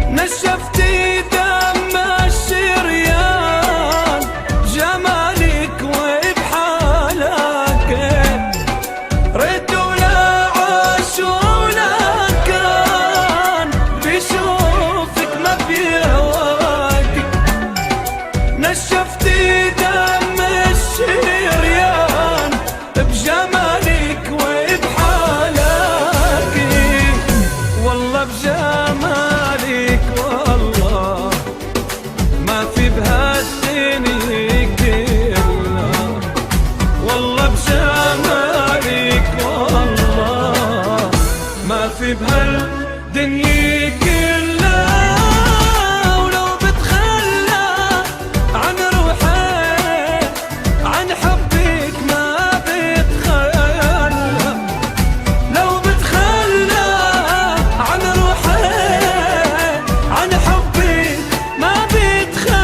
نشفتي دم الشريان بجمالك وبحالك، رد ولا عاش ولا كان بيشوفك ما بيهواك. نشفتي دم الشريان بجمالك وبحالك، والله بجمالك والله ما في بهالدنيا كلها، والله بجمالك والله ما في بهالدنيا كلها. ولو بتخلى عن روحي عن حبك ما بتخلى، لو بتخلى عن روحي عن حبك ما بتخلى.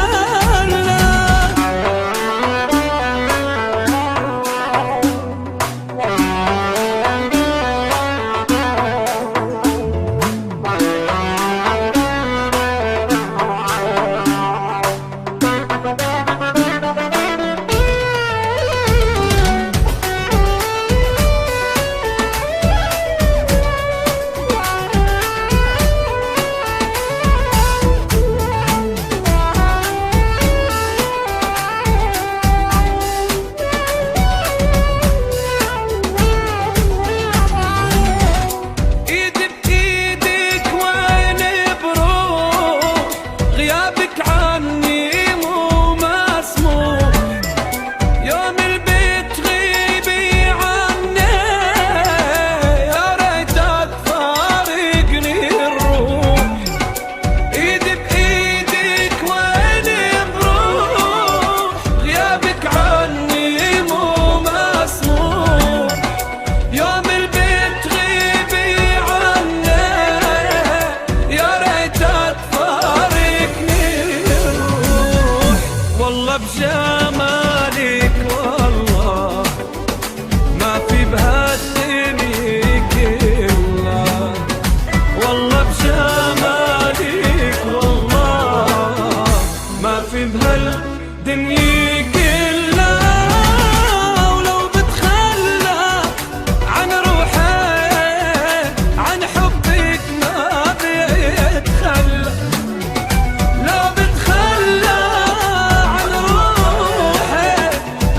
والله بجمالك والله ما في بهالدنيا كلها، والله بجمالك والله ما في بهالدنيا كلها. ولو بتخلى عن روحي عن حبك ما بيتخلى، لو بتخلى عن روحي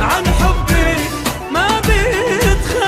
عن حبك ما بيتخلى.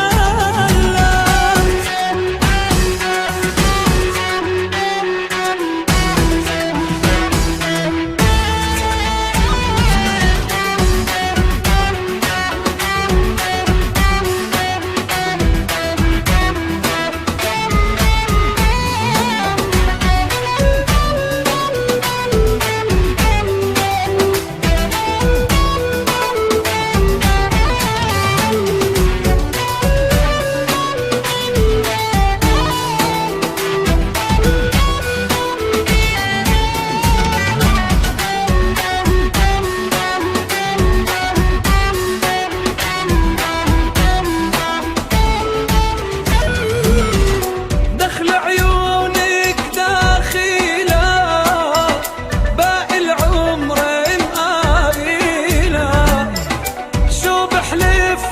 العمر مقابله شو بحلف